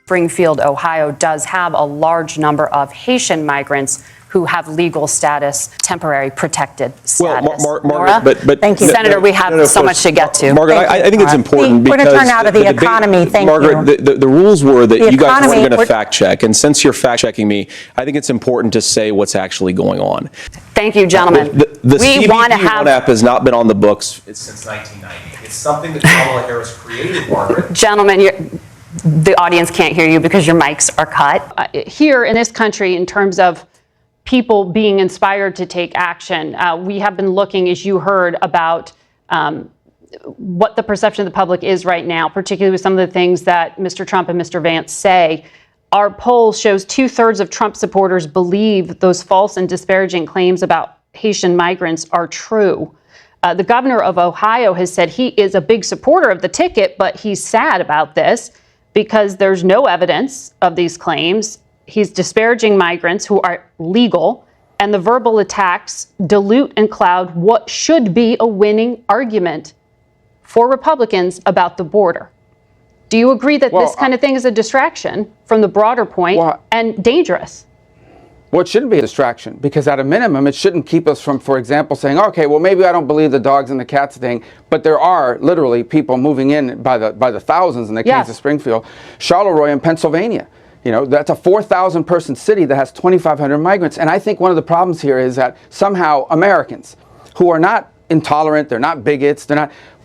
Springfield, Ohio does have a large number of Haitian migrants who have legal status, temporary protected status. Well, Margaret, but thank you, Senator. We have so much to get to. Margaret, I think it's important because we're going to turn out of the economy. Thank you. Margaret, the rules were that you guys weren't going to fact check, and since you're fact checking me, I think it's important to say what's actually going on. Thank you, gentlemen. The CBP One app has not been on the books since 1990. It's something that Kamala Harris created, Margaret. Gentlemen, the audience can't hear you because your mics are cut. Here in this country, in terms of people being inspired to take action, we have been looking, as you heard, about what the perception of the public is right now, particularly with some of the things that Mr. Trump and Mr. Vance say. Our poll shows 2/3 of Trump supporters believe those false and disparaging claims about Haitian migrants are true. The governor of Ohio has said he is a big supporter of the ticket, but he's sad about this because there's no evidence of these claims. He's disparaging migrants who are legal, and the verbal attacks dilute and cloud what should be a winning argument for Republicans about the border. Do you agree that this kind of thing is a distraction from the broader point and dangerous? Well, it shouldn't be a distraction, because at a minimum, it shouldn't keep us from, for example, saying, okay, well, maybe I don't believe the dogs and the cats thing, but there are literally people moving in by the thousands in the case of Springfield, Charleroi in Pennsylvania. You know, that's a 4,000 person city that has 2,500 migrants. And I think one of the problems here is that somehow Americans who are not intolerant, they're not bigots,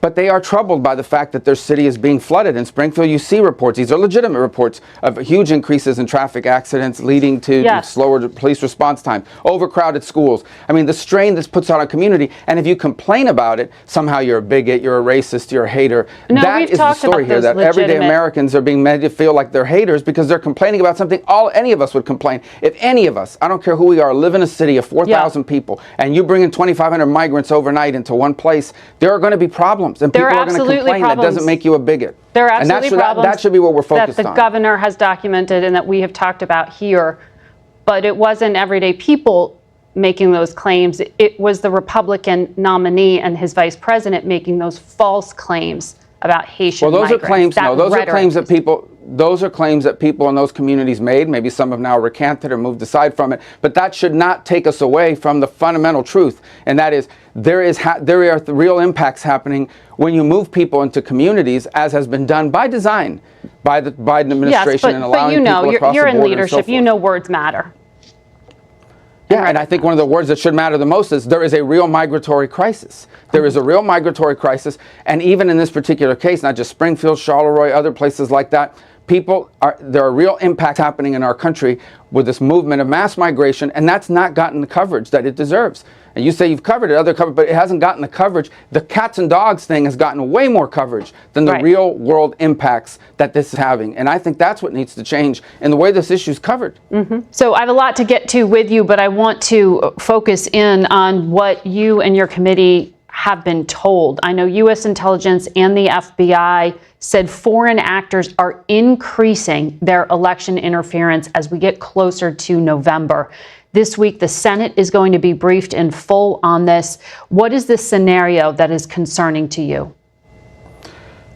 but they are troubled by the fact that their city is being flooded. In Springfield, you see reports, these are legitimate reports, of huge increases in traffic accidents leading to slower police response time, overcrowded schools. I mean, the strain this puts on a community, and if you complain about it, somehow you're a bigot, you're a racist, you're a hater. No, that is the story here, that everyday Americans are being made to feel like they're haters because they're complaining about something any of us would complain. If any of us, I don't care who we are, live in a city of 4,000 people, and you bring in 2,500 migrants overnight into one place, there are going to be problems. And people are going to complain. That doesn't make you a bigot. There are absolutely problems. That should be what we're focused on. That the governor has documented and that we have talked about here. But it wasn't everyday people making those claims. It was the Republican nominee and his vice president making those false claims about Haitian migrants. Well, those are claims. No, those are claims that people. Those are claims that people in those communities made. Maybe some have now recanted or moved aside from it. But that should not take us away from the fundamental truth, and that is there are real impacts happening when you move people into communities, as has been done by design by the Biden administration and allowing people across the border. You're in leadership. You know words matter. Yeah, and I think one of the words that should matter the most is there is a real migratory crisis. There is a real migratory crisis, and even in this particular case, not just Springfield, Charleroi, other places like that, there are real impacts happening in our country with this movement of mass migration, and that's not gotten the coverage that it deserves. And you say you've covered it, but it hasn't gotten the coverage. The cats and dogs thing has gotten way more coverage than the real world impacts that this is having. And I think that's what needs to change in the way this issue is covered. So I have a lot to get to with you, but I want to focus in on what you and your committee have been told. I know U.S. intelligence and the FBI said foreign actors are increasing their election interference as we get closer to November. This week, the Senate is going to be briefed in full on this. What is the scenario that is concerning to you?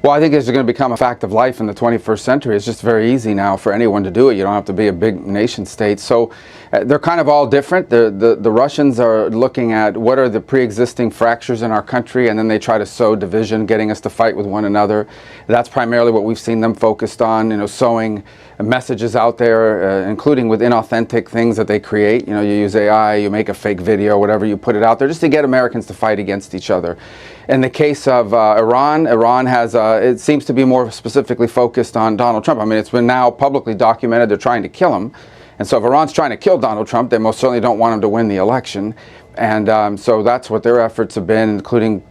Well, I think it's going to become a fact of life in the 21st century. It's just very easy now for anyone to do it. You don't have to be a big nation state. So they're kind of all different. The Russians are looking at what are the pre-existing fractures in our country, and then they try to sow division, getting us to fight with one another. That's primarily what we've seen them focused on, sowing messages out there, including with inauthentic things that they create. You use AI, you make a fake video, whatever, you put it out there just to get Americans to fight against each other. In the case of Iran has, it seems to be more specifically focused on Donald Trump. I mean, it's been now publicly documented they're trying to kill him. And so if Iran's trying to kill Donald Trump, they most certainly don't want him to win the election. And so that's what their efforts have been, including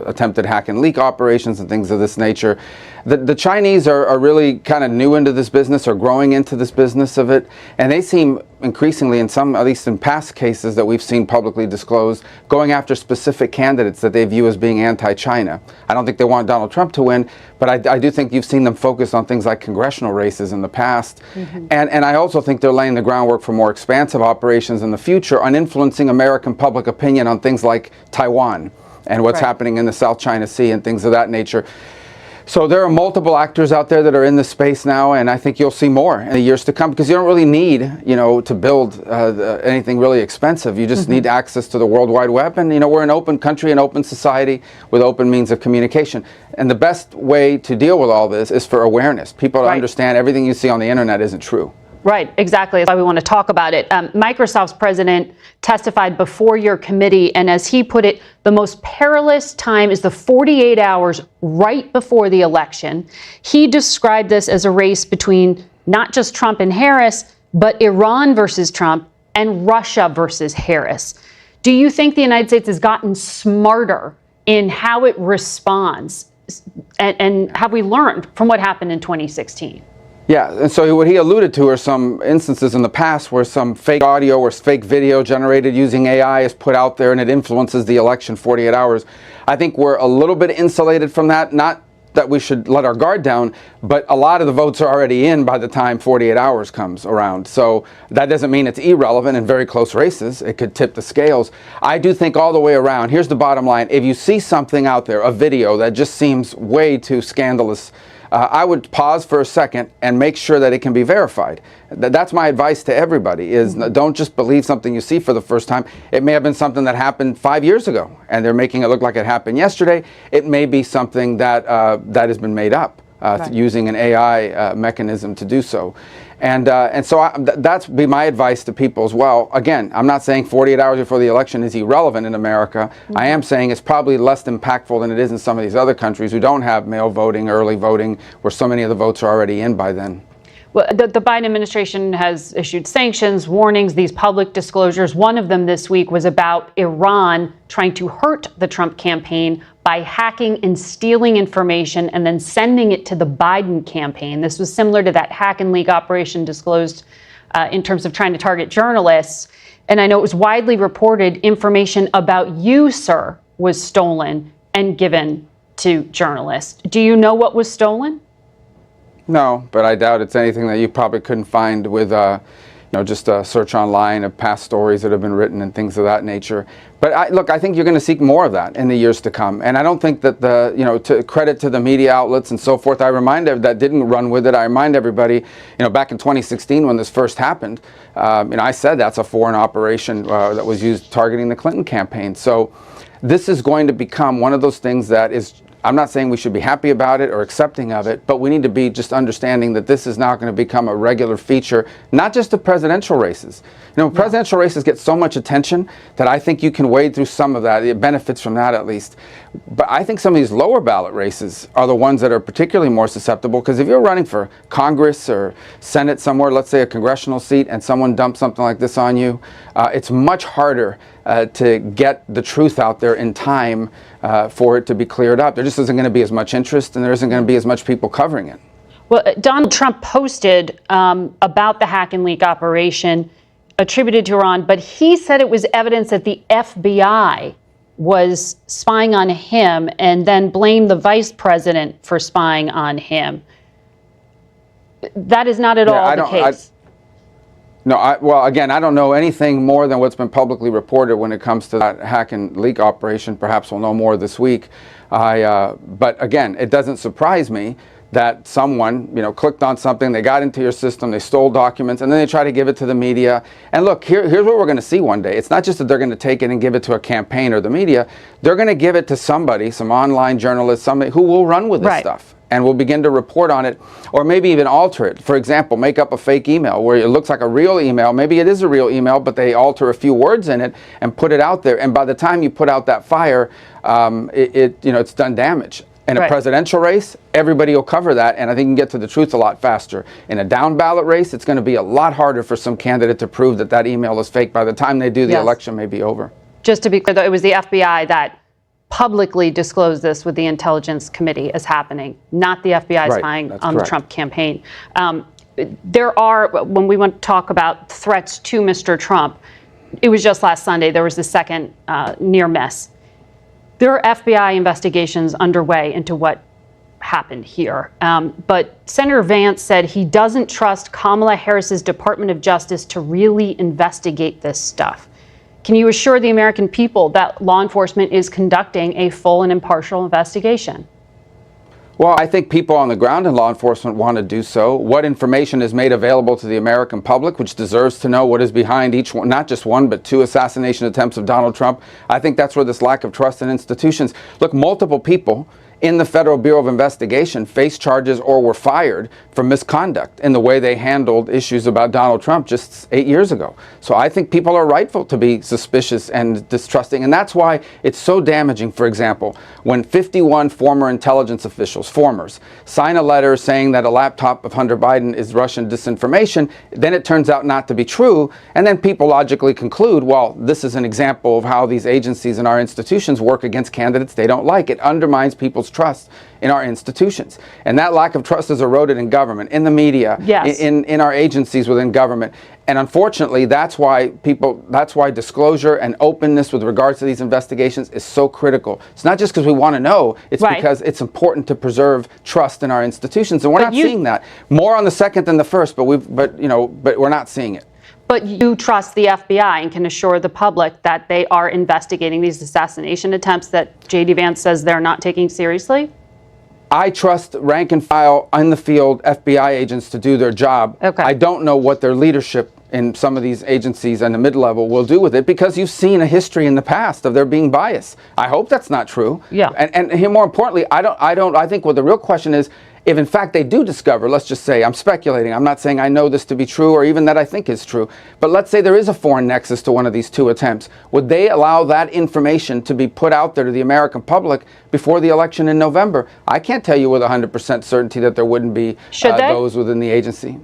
attempted hack and leak operations and things of this nature. The Chinese are really kind of new into this business, or growing into this business of it. And they seem increasingly, in some, at least in past cases that we've seen publicly disclosed, going after specific candidates that they view as being anti-China. I don't think they want Donald Trump to win, but I do think you've seen them focus on things like congressional races in the past. And I also think they're laying the groundwork for more expansive operations in the future on influencing American public opinion on things like Taiwan and what's happening in the South China Sea and things of that nature. So there are multiple actors out there that are in this space now, and I think you'll see more in the years to come, because you don't really need, to build anything really expensive. You just need access to the World Wide Web, and we're an open country, an open society with open means of communication. And the best way to deal with all this is for awareness. People to understand everything you see on the internet isn't true. Right, exactly. That's why we want to talk about it. Microsoft's president testified before your committee, and as he put it, the most perilous time is the 48 hours right before the election. He described this as a race between not just Trump and Harris, but Iran versus Trump and Russia versus Harris. Do you think the United States has gotten smarter in how it responds? And have we learned from what happened in 2016? Yeah, and so what he alluded to are some instances in the past where some fake audio or fake video generated using AI is put out there and it influences the election 48 hours. I think we're a little bit insulated from that. Not that we should let our guard down, but a lot of the votes are already in by the time 48 hours comes around. So that doesn't mean it's irrelevant in very close races. It could tip the scales. I do think all the way around, here's the bottom line. If you see something out there, a video that just seems way too scandalous, I would pause for a second and make sure that it can be verified. That's my advice to everybody, is don't just believe something you see for the first time. It may have been something that happened 5 years ago, and they're making it look like it happened yesterday. It may be something that has been made up using an AI mechanism to do so. And so that's be my advice to people as well. Again, I'm not saying 48 hours before the election is irrelevant in America. I am saying it's probably less impactful than it is in some of these other countries who don't have mail voting, early voting, where so many of the votes are already in by then. Well, the Biden administration has issued sanctions, warnings, these public disclosures. One of them this week was about Iran trying to hurt the Trump campaign by hacking and stealing information and then sending it to the Biden campaign. This was similar to that hack and leak operation disclosed in terms of trying to target journalists. And I know it was widely reported information about you, sir, was stolen and given to journalists. Do you know what was stolen? No, but I doubt it's anything that you probably couldn't find with just a search online of past stories that have been written and things of that nature. But I think you're going to seek more of that in the years to come. And I don't think that to credit to the media outlets and so forth, I remind that didn't run with it. I remind everybody, back in 2016 when this first happened, I said that's a foreign operation that was used targeting the Clinton campaign. So this is going to become one of those things that is, I'm not saying we should be happy about it or accepting of it, but we need to be just understanding that this is now going to become a regular feature, not just of presidential races. Presidential races get so much attention that I think you can wade through some of that. It benefits from that at least. But I think some of these lower ballot races are the ones that are particularly more susceptible, because if you're running for Congress or Senate somewhere, let's say a congressional seat, and someone dumps something like this on you, it's much harder to get the truth out there in time for it to be cleared up. There just isn't going to be as much interest, and there isn't going to be as much people covering it. Well, Donald Trump posted about the hack and leak operation attributed to Iran, but he said it was evidence that the FBI was spying on him, and then blamed the vice president for spying on him. That is not at all the case. Well, again, I don't know anything more than what's been publicly reported when it comes to that hack and leak operation. Perhaps we'll know more this week. But again, it doesn't surprise me that someone, clicked on something, they got into your system, they stole documents, and then they try to give it to the media. And look, here's what we're going to see one day. It's not just that they're going to take it and give it to a campaign or the media. They're going to give it to somebody, some online journalist, somebody who will run with this stuff and will begin to report on it, or maybe even alter it. For example, make up a fake email where it looks like a real email. Maybe it is a real email, but they alter a few words in it and put it out there. And by the time you put out that fire, it's done damage. In a presidential race, everybody will cover that, and I think you can get to the truth a lot faster. In a down ballot race, it's going to be a lot harder for some candidate to prove that that email is fake. By the time they do, the election may be over. Just to be clear, though, it was the FBI that publicly disclosed this with the Intelligence Committee as happening, not the FBI spying on the Trump campaign. There are, when we want to talk about threats to Mr. Trump, it was just last Sunday, there was the second near miss. There are FBI investigations underway into what happened here. But Senator Vance said he doesn't trust Kamala Harris's Department of Justice to really investigate this stuff. Can you assure the American people that law enforcement is conducting a full and impartial investigation? Well, I think people on the ground in law enforcement want to do so. What information is made available to the American public, which deserves to know what is behind each one, not just one, but 2 assassination attempts of Donald Trump. I think that's where this lack of trust in institutions. Look, multiple people in the Federal Bureau of Investigation faced charges or were fired for misconduct in the way they handled issues about Donald Trump just 8 years ago. So I think people are rightful to be suspicious and distrusting. And that's why it's so damaging, for example, when 51 former intelligence officials, formers, sign a letter saying that a laptop of Hunter Biden is Russian disinformation, then it turns out not to be true. And then people logically conclude, well, this is an example of how these agencies and our institutions work against candidates they don't like. It undermines people's trust in our institutions. And that lack of trust is eroded in government, in the media, yes, in our agencies within government. And unfortunately, that's why disclosure and openness with regards to these investigations is so critical. It's not just because we want to know, it's right, because it's important to preserve trust in our institutions. And we're not seeing that. More on the second than the first, but we're not seeing it. But you trust the FBI and can assure the public that they are investigating these assassination attempts that J.D. Vance says they're not taking seriously? I trust rank and file in the field FBI agents to do their job. Okay. I don't know what their leadership in some of these agencies and the mid-level will do with it, because you've seen a history in the past of there being bias. I hope that's not true. Yeah. And here, more importantly, I think what the real question is, if in fact they do discover, let's just say, I'm speculating, I'm not saying I know this to be true or even that I think is true, but let's say there is a foreign nexus to one of these 2 attempts. Would they allow that information to be put out there to the American public before the election in November? I can't tell you with 100% certainty that there wouldn't be those within the agency.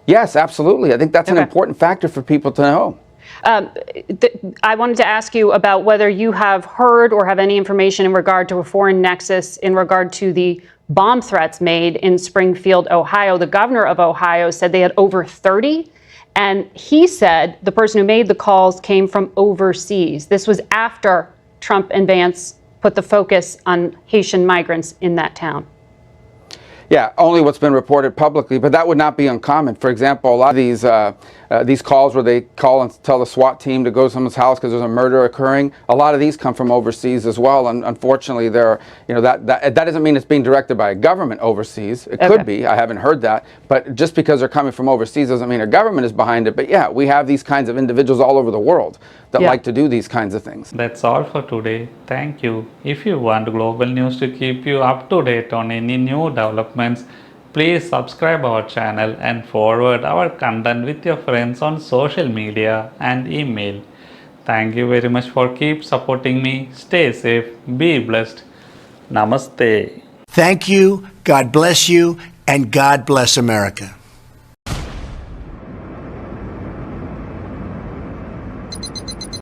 Yes, absolutely. I think that's an important factor for people to know. I wanted to ask you about whether you have heard or have any information in regard to a foreign nexus in regard to the bomb threats made in Springfield, Ohio. The governor of Ohio said they had over 30, and he said the person who made the calls came from overseas. This was after Trump and Vance put the focus on Haitian migrants in that town. Yeah, only what's been reported publicly, but that would not be uncommon. For example, a lot of these calls where they call and tell the SWAT team to go to someone's house because there's a murder occurring, a lot of these come from overseas as well. And unfortunately, that doesn't mean it's being directed by a government overseas. It could be. I haven't heard that. But just because they're coming from overseas doesn't mean a government is behind it. But yeah, we have these kinds of individuals all over the world that like to do these kinds of things. That's all for today. Thank you. If you want global news to keep you up to date on any new developments, please subscribe our channel and forward our content with your friends on social media and email. Thank you very much for keep supporting me. Stay safe, be blessed. Namaste. Thank you, God bless you, and God bless America.